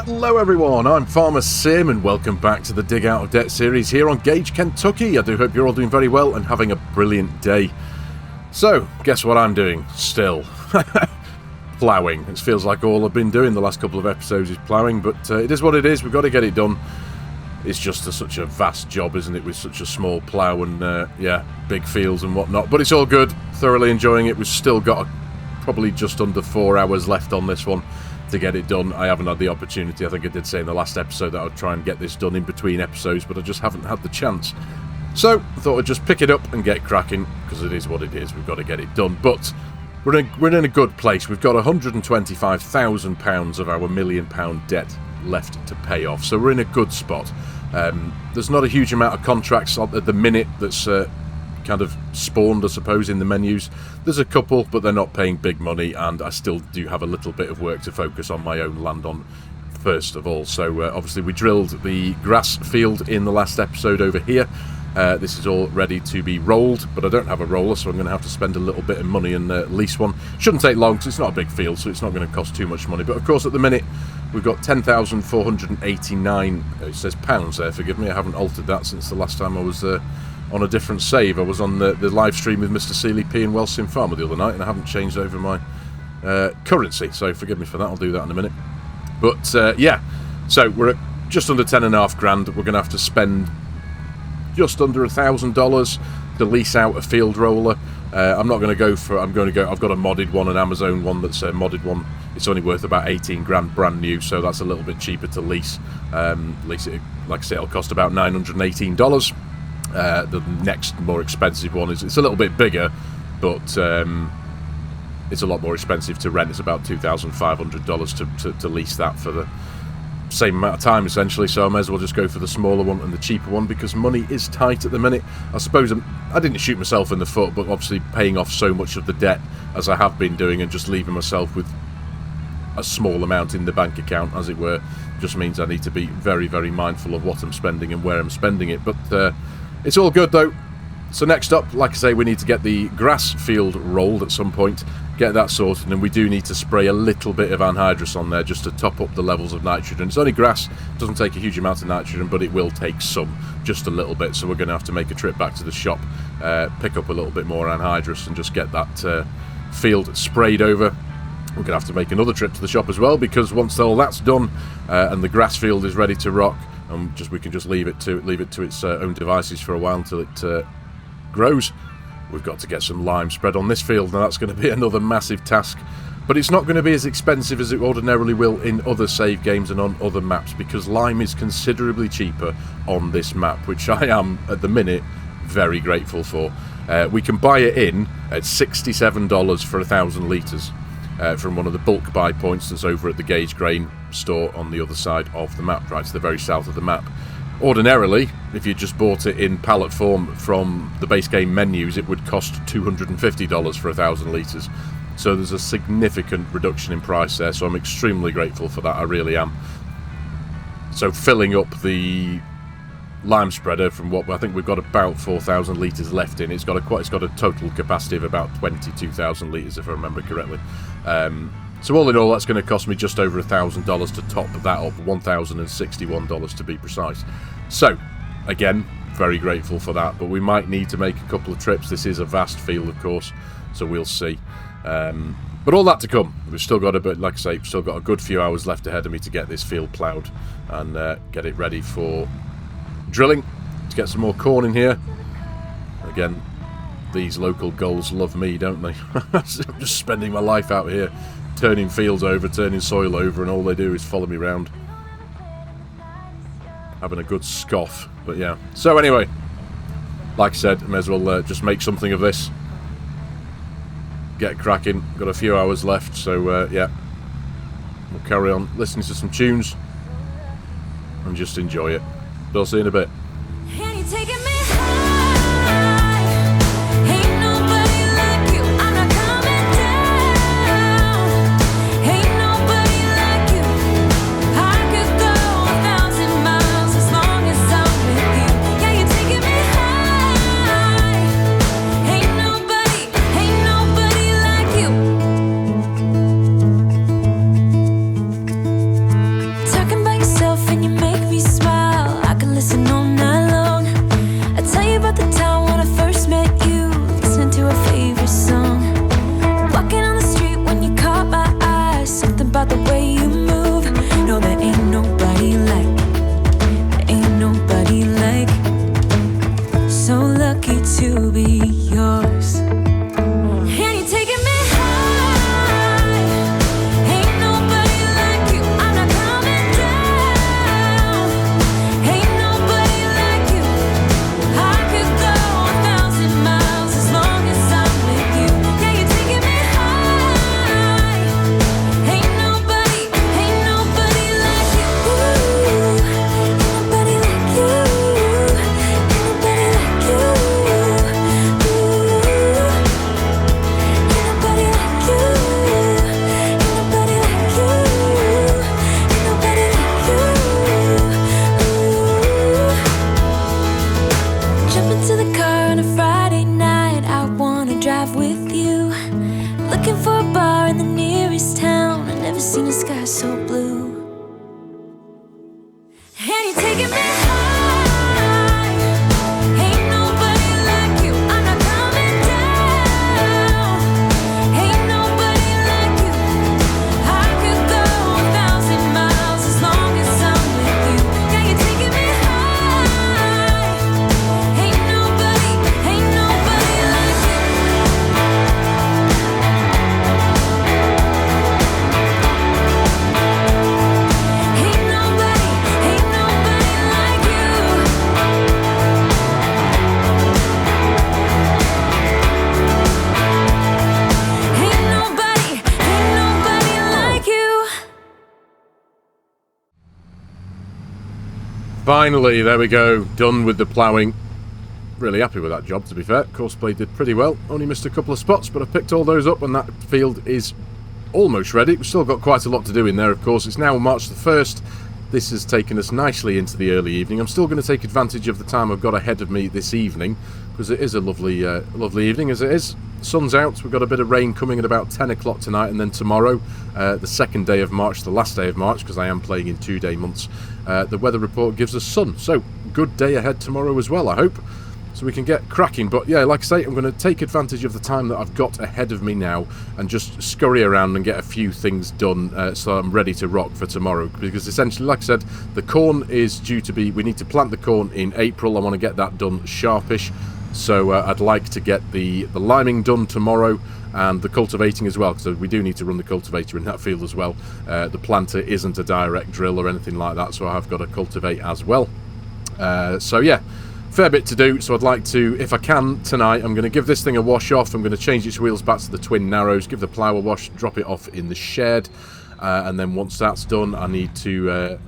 Hello everyone, I'm FARMERSIM and welcome back to the Dig Out of Debt series here on Gage, Kentucky. I do hope you're all doing very well and having a brilliant day. So, guess what I'm doing still? Plowing. It feels like all I've been doing the last couple of episodes is plowing, but it is what it is, we've got to get it done. It's just such a vast job, isn't it, with such a small plough and, yeah, big fields and whatnot. But it's all good, thoroughly enjoying it. We've still got probably just under 4 hours left on this one to get it done. I haven't had the opportunity. I think I did say in the last episode that I would try and get this done in between episodes, but I just haven't had the chance. So I thought I'd just pick it up and get cracking, because it is what it is. We've got to get it done. But we're in a good place. We've got £125,000 of our £1 million debt left to pay off, so we're in a good spot. There's not a huge amount of contracts at the minute that's kind of spawned, I suppose, in the menus. There's a couple, but they're not paying big money, and I still do have a little bit of work to focus on my own land on first of all. So obviously we drilled the grass field in the last episode over here. This is all ready to be rolled, but I don't have a roller, so I'm going to have to spend a little bit of money and lease one. Shouldn't take long, because it's not a big field, so it's not going to cost too much money. But of course, at the minute, we've got 10,489, it says pounds there, forgive me, I haven't altered that since the last time I was on a different save. I was on the live stream with Mr. Seeley P and Welsim Farmer the other night, and I haven't changed over my currency, so forgive me for that, I'll do that in a minute. But yeah, so we're at just under 10.5 grand. We're going to have to spend just under $1,000 to lease out a field roller. I'm not going to go for, I've got a modded one, an Amazon one that's a modded one. It's only worth about 18 grand brand new, so that's a little bit cheaper to lease. Lease it, like I say, it'll cost about $918. The next more expensive one it's a little bit bigger, but it's a lot more expensive to rent. It's about $2,500 to lease that for the same amount of time, essentially. So I may as well just go for the smaller one and the cheaper one, because money is tight at the minute. I suppose I didn't shoot myself in the foot, but obviously paying off so much of the debt as I have been doing, and just leaving myself with a small amount in the bank account, as it were, just means I need to be very, very mindful of what I'm spending and where I'm spending it. But it's all good though. So next up, like I say, we need to get the grass field rolled at some point, get that sorted, and we do need to spray a little bit of anhydrous on there just to top up the levels of nitrogen. It's only grass, doesn't take a huge amount of nitrogen, but it will take some, just a little bit. So we're going to have to make a trip back to the shop, pick up a little bit more anhydrous, and just get that field sprayed over. We're going to have to make another trip to the shop as well, because once all that's done and the grass field is ready to rock, and we can just leave it to its own devices for a while until it grows. We've got to get some lime spread on this field. Now that's going to be another massive task, but it's not going to be as expensive as it ordinarily will in other save games and on other maps, because lime is considerably cheaper on this map, which I am at the minute very grateful for. We can buy it in at $67 for 1,000 litres from one of the bulk buy points that's over at the Gage grain store on the other side of the map, right to the very south of the map. Ordinarily, if you just bought it in pallet form from the base game menus, it would cost $250 for 1,000 litres. So there's a significant reduction in price there, so I'm extremely grateful for that, I really am. So filling up the lime spreader from what I think we've got about 4,000 litres left in. It's got a total capacity of about 22,000 litres, if I remember correctly. So all in all, that's going to cost me just over $1,000 to top that up, $1,061 to be precise. So, again, very grateful for that, but we might need to make a couple of trips. This is a vast field, of course, so we'll see. But all that to come. We've still got a bit, like I say, still got a good few hours left ahead of me to get this field ploughed and get it ready for drilling, to get some more corn in here. Again, these local gulls love me, don't they? I'm just spending my life out here, turning fields over, turning soil over, and all they do is follow me around, having a good scoff. But yeah, so anyway, like I said, I may as well just make something of this, get cracking. Got a few hours left, so yeah, we'll carry on listening to some tunes and just enjoy it. But I'll see you in a bit. Talking taking me high. Ain't nobody like you. I'm not coming down. Ain't nobody like you. I could go 1,000 miles as long as I'm with you. Yeah, you're taking me high. Ain't nobody like you. Finally, there we go, done with the ploughing. Really happy with that job, to be fair. Courseplay did pretty well, only missed a couple of spots, but I picked all those up and that field is almost ready. We've still got quite a lot to do in there, of course. It's now March the 1st. This has taken us nicely into the early evening. I'm still going to take advantage of the time I've got ahead of me this evening, because it is a lovely evening as it is. The sun's out, we've got a bit of rain coming at about 10 o'clock tonight, and then tomorrow, the second day of March, the last day of March, because I am playing in 2-day months, the weather report gives us sun. So, good day ahead tomorrow as well, I hope. So we can get cracking. But yeah, like I say, I'm going to take advantage of the time that I've got ahead of me now and just scurry around and get a few things done so I'm ready to rock for tomorrow. Because essentially, like I said, the corn is due to be, we need to plant the corn in April. I want to get that done sharpish. So I'd like to get the liming done tomorrow and the cultivating as well, because we do need to run the cultivator in that field as well. The planter isn't a direct drill or anything like that, so I have got to cultivate as well. So yeah, fair bit to do, so I'd like to, if I can, tonight, I'm going to give this thing a wash off. I'm going to change its wheels back to the twin narrows, give the plough a wash, drop it off in the shed, and then once that's done, I need to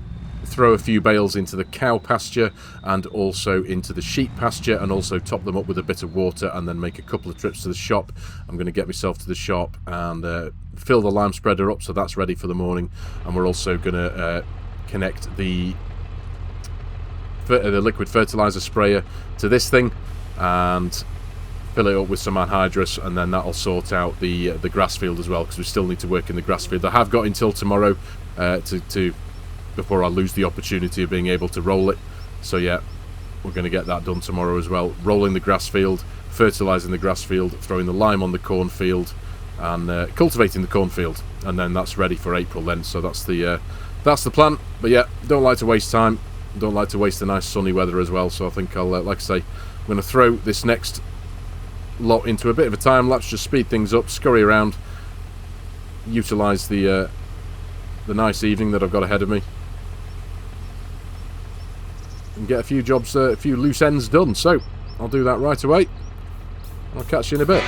throw a few bales into the cow pasture and also into the sheep pasture, and also top them up with a bit of water, and then make a couple of trips to the shop. I'm going to get myself to the shop and fill the lime spreader up, so that's ready for the morning. And we're also going to connect the liquid fertilizer sprayer to this thing and fill it up with some anhydrous, and then that'll sort out the grass field as well, because we still need to work in the grass field. I have got until tomorrow before I lose the opportunity of being able to roll it. So yeah, we're going to get that done tomorrow as well. Rolling the grass field, fertilizing the grass field, throwing the lime on the cornfield, and cultivating the cornfield, and then that's ready for April then. So that's the plan. But yeah, don't like to waste time. Don't like to waste the nice sunny weather as well. So I think I'll, like I say, I'm going to throw this next lot into a bit of a time lapse, just speed things up, scurry around, utilise the nice evening that I've got ahead of me, and get a few jobs, a few loose ends done. So I'll do that right away. I'll catch you in a bit.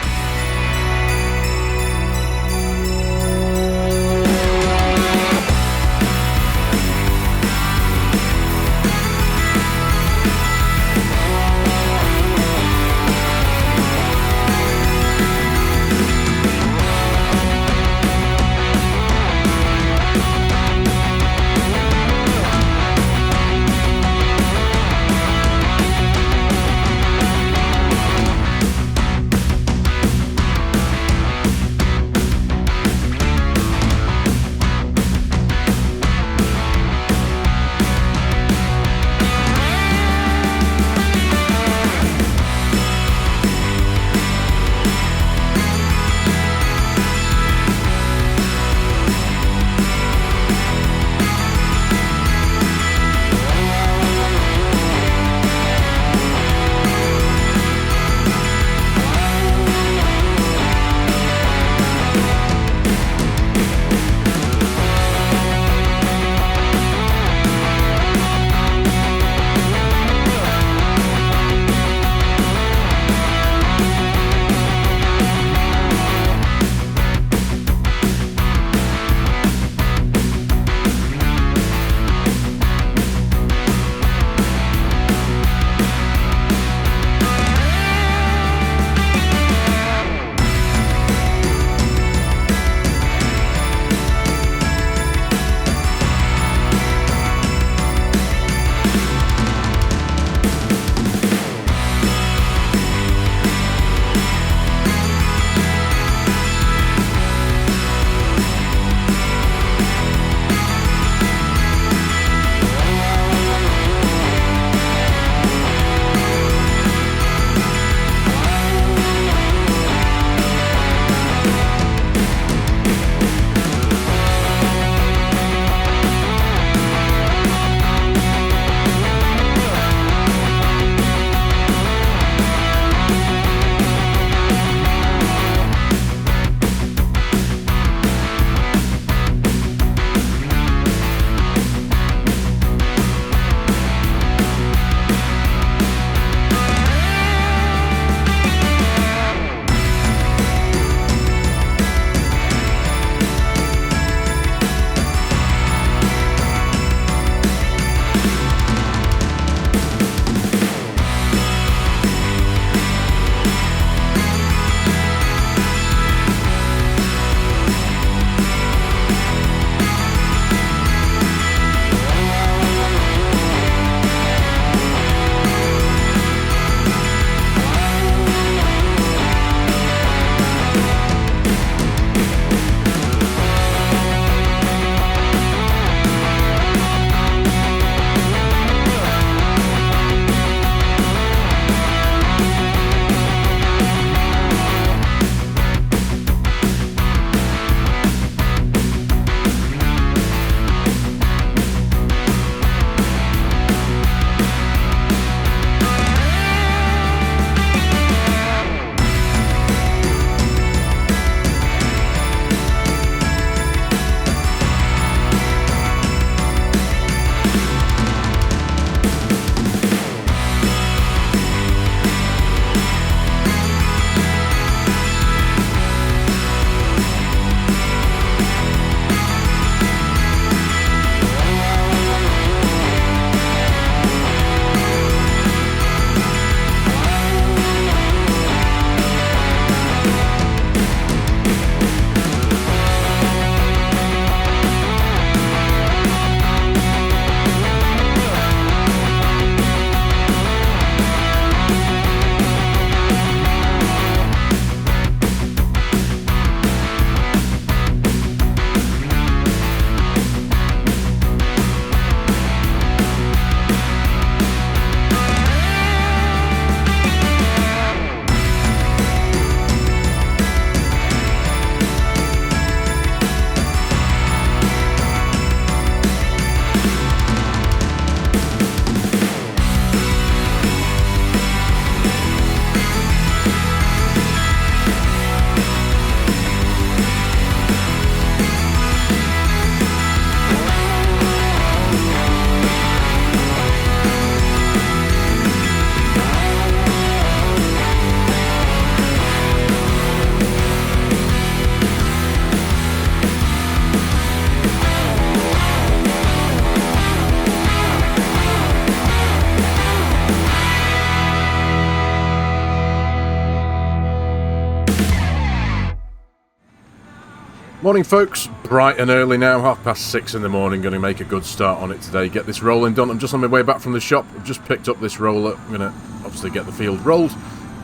Morning folks, bright and early now, 6:30 in the morning, going to make a good start on it today, get this rolling done. I'm just on my way back from the shop, I've just picked up this roller, I'm going to obviously get the field rolled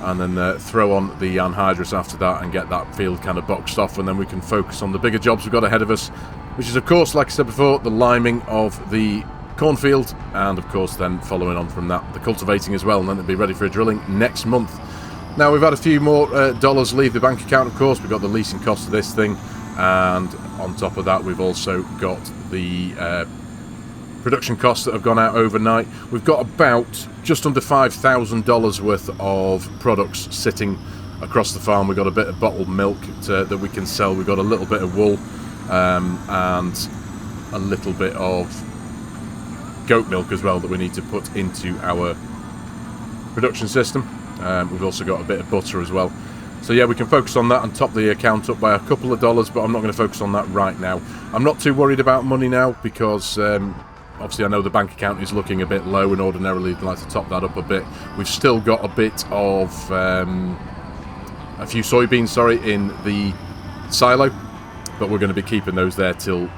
and then throw on the anhydrous after that and get that field kind of boxed off, and then we can focus on the bigger jobs we've got ahead of us, which is of course, like I said before, the liming of the cornfield, and of course then following on from that, the cultivating as well, and then it'll be ready for a drilling next month. Now we've had a few more dollars leave the bank account, of course, we've got the leasing cost of this thing, and on top of that we've also got the production costs that have gone out overnight. We've got about just under $5,000 worth of products sitting across the farm. We've got a bit of bottled milk that we can sell, we've got a little bit of wool and a little bit of goat milk as well that we need to put into our production system. We've also got a bit of butter as well. So yeah, we can focus on that and top the account up by a couple of dollars, but I'm not going to focus on that right now. I'm not too worried about money now because obviously I know the bank account is looking a bit low, and ordinarily I'd like to top that up a bit. We've still got a bit of a few soybeans, in the silo, but we're going to be keeping those there till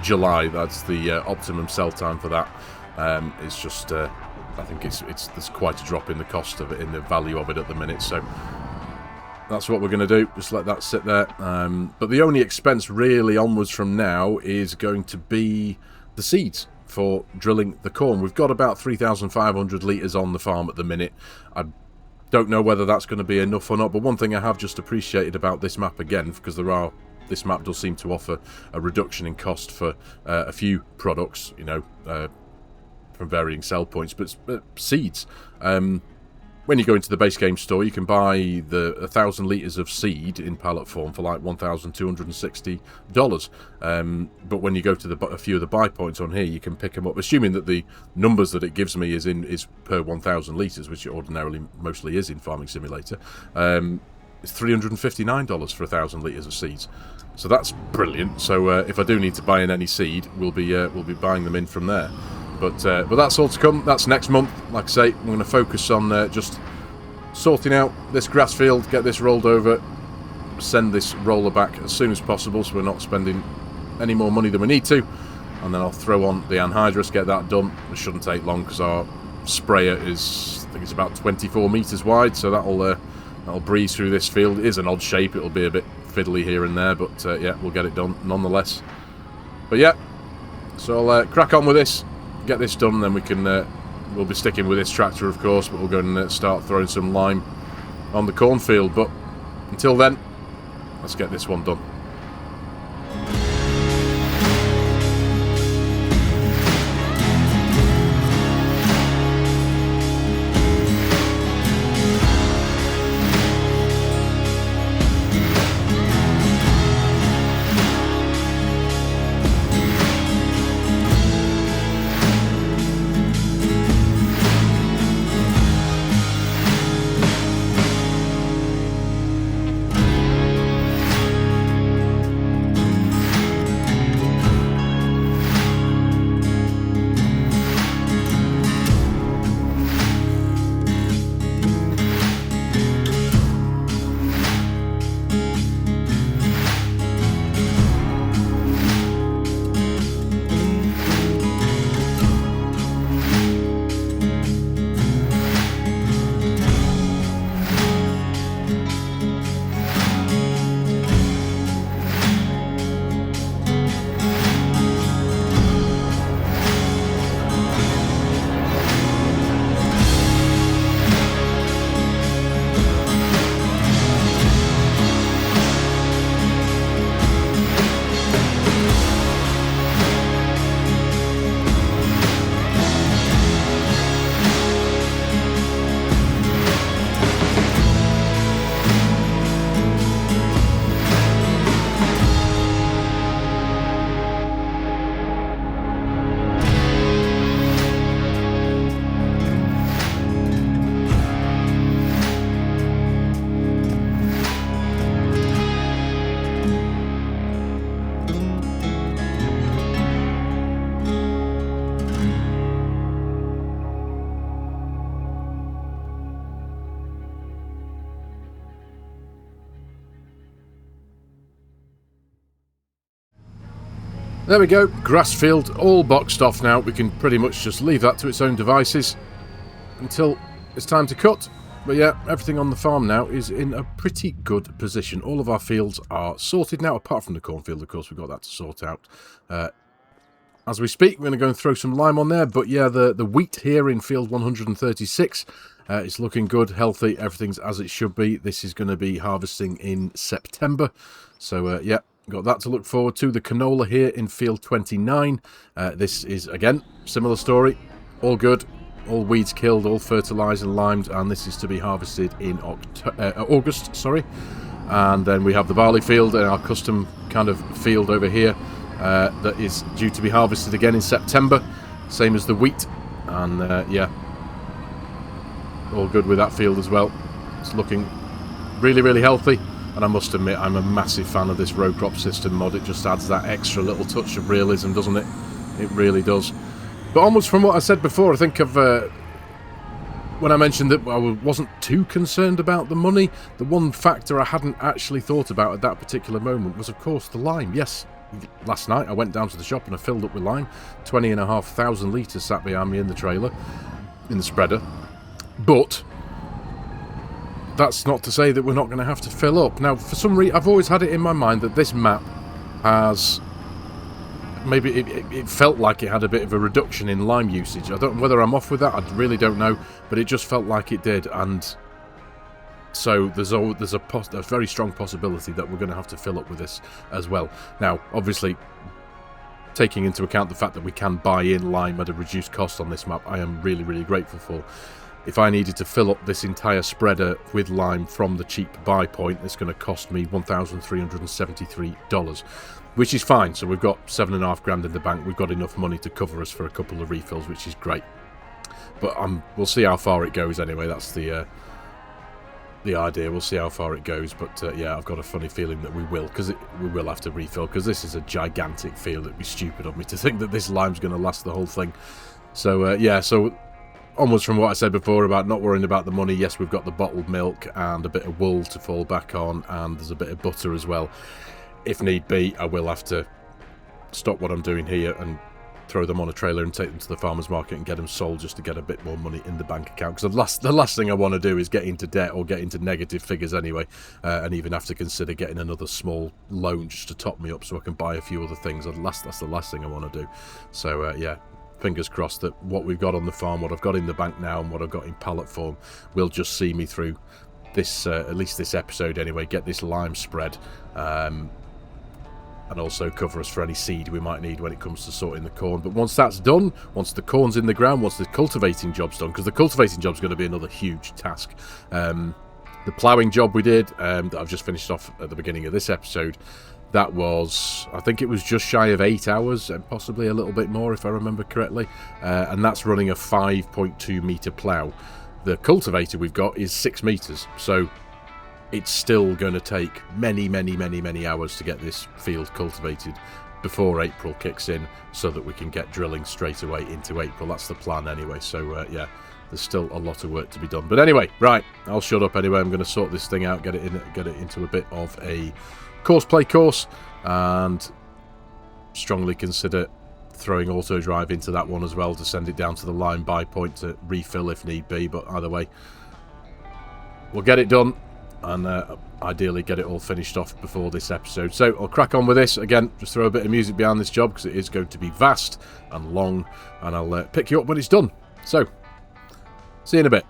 July. That's the optimum sell time for that. It's just I think there's quite a drop in the cost of it, in the value of it at the minute, so that's what we're going to do, just let that sit there. But the only expense really onwards from now is going to be the seeds for drilling the corn. We've got about 3,500 litres on the farm at the minute. I don't know whether that's going to be enough or not, but one thing I have just appreciated about this map again, because this map does seem to offer a reduction in cost for a few products, from varying sell points, but seeds. When you go into the base game store, you can buy the 1,000 litres of seed in pallet form for like $1,260. But when you go to a few of the buy points on here, you can pick them up, assuming that the numbers that it gives me is per 1,000 litres, which it ordinarily mostly is in Farming Simulator. It's $359 for 1,000 litres of seeds. So that's brilliant. So if I do need to buy in any seed, we'll be buying them in from there. But that's all to come. That's next month. Like I say, I'm going to focus on just sorting out this grass field, get this rolled over, send this roller back as soon as possible so we're not spending any more money than we need to. And then I'll throw on the anhydrous, get that done. It shouldn't take long because our sprayer is, I think it's about 24 metres wide, so that'll breeze through this field. It is an odd shape, it'll be a bit fiddly here and there, but yeah, we'll get it done nonetheless. But yeah, so I'll crack on with this. Get this done, and then we can we'll be sticking with this tractor, of course, but we'll go and start throwing some lime on the cornfield. But until then, let's get this one done. There we go, grass field all boxed off now. We can pretty much just leave that to its own devices until it's time to cut. But yeah, everything on the farm now is in a pretty good position. All of our fields are sorted now, apart from the cornfield, of course. We've got that to sort out. As we speak, we're going to go and throw some lime on there. But yeah, the wheat here in field 136 is looking good, healthy. Everything's as it should be. This is going to be harvesting in September. So yeah, got that to look forward to. The canola here in field 29. This is, again, similar story. All good. All weeds killed, all fertilised and limed, and this is to be harvested in August, sorry. And then we have the barley field and our custom kind of field over here that is due to be harvested again in September, same as the wheat. And yeah, all good with that field as well. It's looking really, really healthy. And I must admit, I'm a massive fan of this row crop system mod. It just adds that extra little touch of realism, doesn't it? It really does. But almost from what I said before, I think of when I mentioned that I wasn't too concerned about the money, the one factor I hadn't actually thought about at that particular moment was, of course, the lime. Yes, last night I went down to the shop and I filled up with lime. 20,500 litres sat behind me in the trailer, in the spreader. But that's not to say that we're not going to have to fill up. Now, for some reason, I've always had it in my mind that this map has... Maybe it felt like it had a bit of a reduction in lime usage. I don't know whether I'm off with that. I really don't know, but it just felt like it did. And so there's a very strong possibility that we're going to have to fill up with this as well. Now, obviously, taking into account the fact that we can buy in lime at a reduced cost on this map, I am really, really grateful for. If I needed to fill up this entire spreader with lime from the cheap buy point, it's going to cost me $1,373. Which is fine, so we've got $7,500 in the bank. We've got enough money to cover us for a couple of refills, which is great. But we'll see how far it goes anyway. That's the idea. We'll see how far it goes. But yeah, I've got a funny feeling that we will have to refill, because this is a gigantic field. It'd be stupid of me to think that this lime's going to last the whole thing. So yeah, so onwards from what I said before about not worrying about the money. Yes, we've got the bottled milk and a bit of wool to fall back on, and there's a bit of butter as well. If need be, I will have to stop what I'm doing here and throw them on a trailer and take them to the farmer's market and get them sold, just to get a bit more money in the bank account. Because the last thing I want to do is get into debt or get into negative figures anyway, and even have to consider getting another small loan just to top me up so I can buy a few other things. That's the last thing I want to do. So yeah, fingers crossed that what we've got on the farm, what I've got in the bank now, and what I've got in pallet form will just see me through this, at least this episode anyway, get this lime spread, and also cover us for any seed we might need when it comes to sorting the corn. But once that's done, once the corn's in the ground, once the cultivating job's done, because the cultivating job's going to be another huge task. The ploughing job we did, that I've just finished off at the beginning of this episode, that was, I think it was just shy of 8 hours, and possibly a little bit more if I remember correctly, and that's running a 5.2 metre plough. The cultivator we've got is 6 metres, so it's still going to take many, many, many, many hours to get this field cultivated before April kicks in, so that we can get drilling straight away into April. That's the plan anyway. So yeah, there's still a lot of work to be done. But anyway, right, I'll shut up anyway. I'm going to sort this thing out, get it into a bit of a course course, and strongly consider throwing auto drive into that one as well to send it down to the line buy point to refill if need be. But either way, we'll get it done, and ideally get it all finished off before this episode. So I'll crack on with this. Again, just throw a bit of music behind this job because it is going to be vast and long, and I'll pick you up when it's done. So, see you in a bit.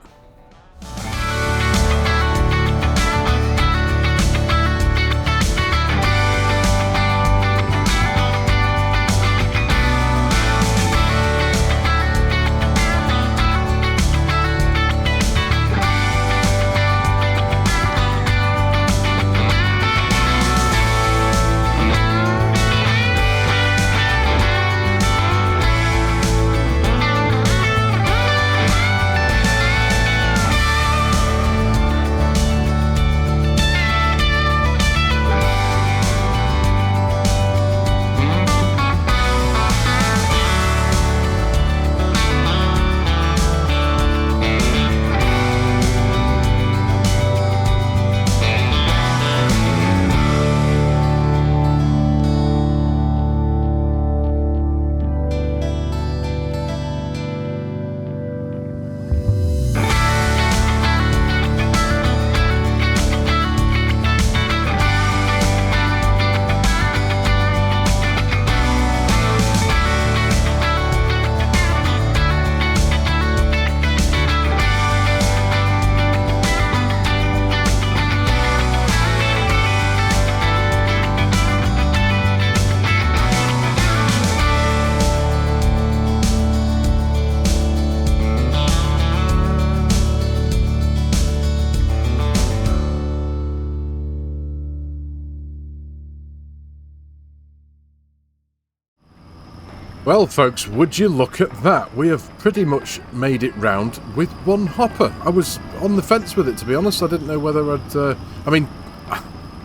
Well, folks, would you look at that? We have pretty much made it round with one hopper. I was on the fence with it, to be honest. I didn't know whether I'd... I mean,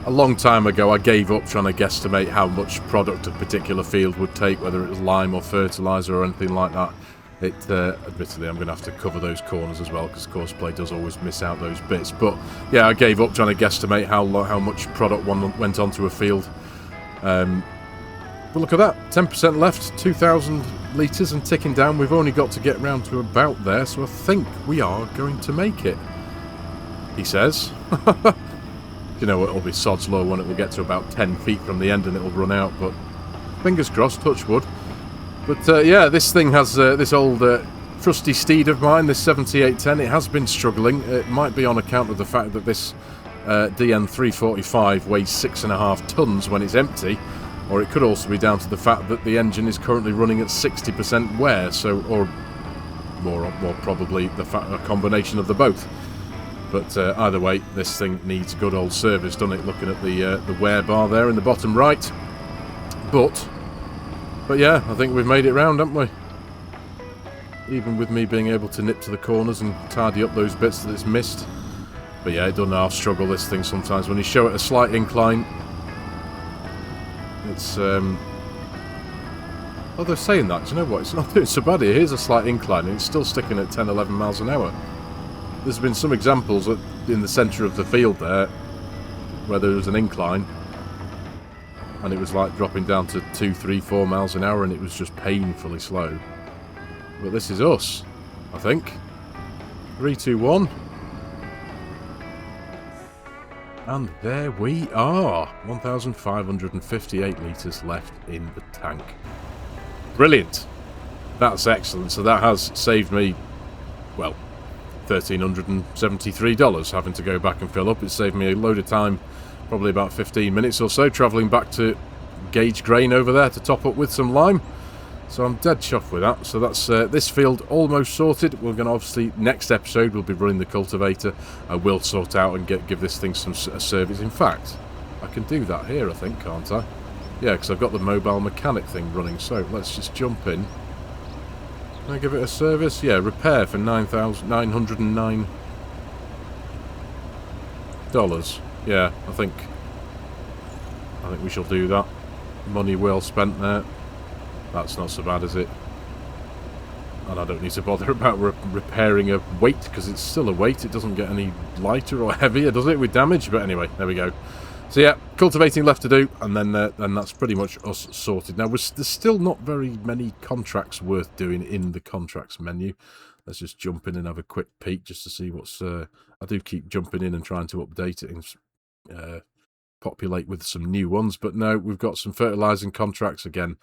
a long time ago I gave up trying to guesstimate how much product a particular field would take, whether it was lime or fertiliser or anything like that. Admittedly, I'm going to have to cover those corners as well, because Courseplay does always miss out those bits. But, yeah, I gave up trying to guesstimate how much product went onto a field. But look at that, 10% left, 2,000 litres and ticking down. We've only got to get round to about there, so I think we are going to make it, he says. You know, it'll be sod's law when it will get to about 10 feet from the end and it'll run out, but fingers crossed, touch wood. But yeah, this thing has this old trusty steed of mine, this 7810. It has been struggling. It might be on account of the fact that this DN345 weighs 6.5 tonnes when it's empty, or it could also be down to the fact that the engine is currently running at 60% wear, so, or more probably a combination of the both. But either way, this thing needs good old service, doesn't it? Looking at the wear bar there in the bottom right. But yeah, I think we've made it round, haven't we? Even with me being able to nip to the corners and tidy up those bits that it's missed. But yeah, it doesn't half struggle, this thing, sometimes. When you show it a slight incline, it's... although saying that, do you know what? It's not doing so bad here. Here's a slight incline and it's still sticking at 10, 11 miles an hour. There's been some examples in the centre of the field there where there was an incline and it was like dropping down to 2, 3, 4 miles an hour and it was just painfully slow. But this is us, I think. 3, 2, 1. And there we are. 1,558 litres left in the tank. Brilliant. That's excellent. So that has saved me, well, $1,373 having to go back and fill up. It's saved me a load of time, probably about 15 minutes or so, travelling back to Gage grain over there to top up with some lime. So I'm dead chuffed with that. So that's this field almost sorted. We're going to obviously, next episode, we'll be running the cultivator. I will sort out and give this thing a service. In fact, I can do that here, I think, can't I? Yeah, because I've got the mobile mechanic thing running. So let's just jump in. Can I give it a service? Yeah, repair for $9,909. Yeah, I think we shall do that. Money well spent there. That's not so bad, is it? And I don't need to bother about repairing a weight, because it's still a weight. It doesn't get any lighter or heavier, does it, with damage? But anyway, there we go. So yeah, cultivating left to do, and then that's pretty much us sorted. Now, there's still not very many contracts worth doing in the contracts menu. Let's just jump in and have a quick peek just to see what's... I do keep jumping in and trying to update it and populate with some new ones. But no, we've got some fertilising contracts again.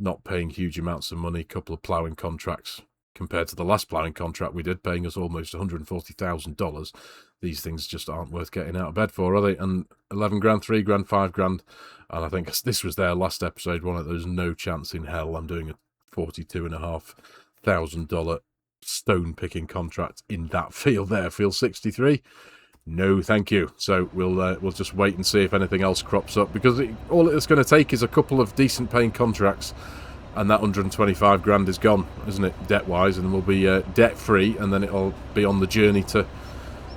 Not paying huge amounts of money, a couple of ploughing contracts compared to the last ploughing contract we did, paying us almost $140,000. These things just aren't worth getting out of bed for, are they? And 11 grand, 3 grand, 5 grand, and I think this was their last episode, one of those no chance in hell I'm doing a $42,500 stone picking contract in that field there, field 63. No, thank you. So we'll just wait and see if anything else crops up, because all it's going to take is a couple of decent paying contracts, and that 125 grand is gone, isn't it, debt-wise, and we'll be debt-free, and then it'll be on the journey to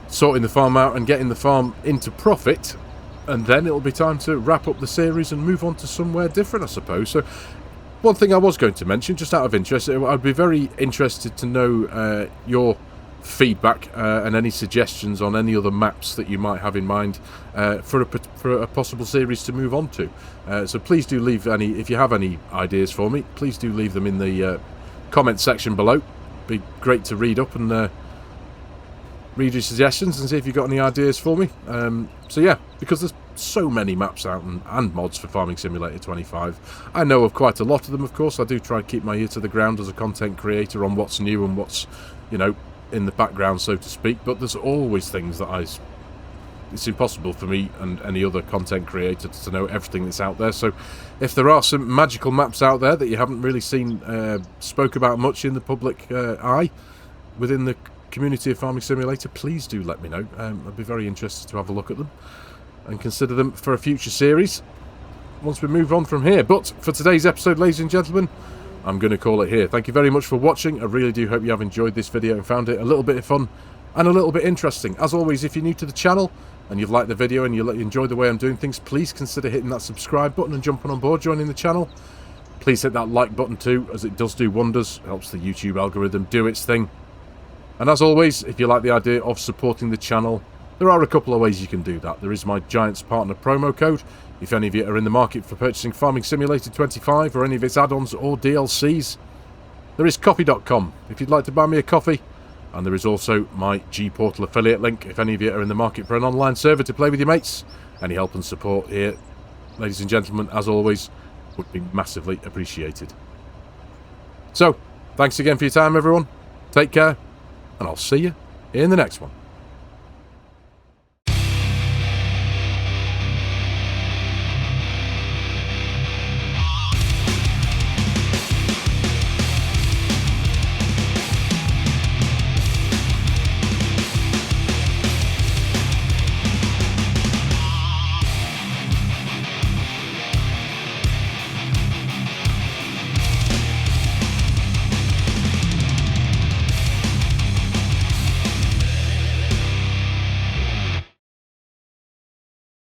sorting the farm out and getting the farm into profit, and then it'll be time to wrap up the series and move on to somewhere different, I suppose. So one thing I was going to mention, just out of interest, I'd be very interested to know your feedback and any suggestions on any other maps that you might have in mind for a possible series to move on to. So please do leave any, if you have any ideas for me, please do leave them in the comment section below. Be great to read up and read your suggestions and see if you've got any ideas for me. So yeah, because there's so many maps out and mods for Farming Simulator 25. I know of quite a lot of them, of course. I do try to keep my ear to the ground as a content creator on what's new and what's, you know, in the background, so to speak, but there's always things that it's impossible for me and any other content creator to know everything that's out there. So if there are some magical maps out there that you haven't really seen spoke about much in the public eye within the community of Farming Simulator, please do let me know. I'd be very interested to have a look at them and consider them for a future series once we move on from here. But for today's episode, ladies and gentlemen, I'm going to call it here. Thank you very much for watching. I really do hope you have enjoyed this video and found it a little bit of fun and a little bit interesting. As always, if you're new to the channel and you've liked the video and you enjoy the way I'm doing things, please consider hitting that subscribe button and jumping on board, joining the channel. Please hit that like button too, as it does do wonders. It helps the YouTube algorithm do its thing. And as always, if you like the idea of supporting the channel, there are a couple of ways you can do that. There is my Giants Partner promo code. If any of you are in the market for purchasing Farming Simulator 25 or any of its add-ons or DLCs, there is coffee.com if you'd like to buy me a coffee. And there is also my G-Portal affiliate link if any of you are in the market for an online server to play with your mates. Any help and support here, ladies and gentlemen, as always, would be massively appreciated. So, thanks again for your time, everyone. Take care, and I'll see you in the next one.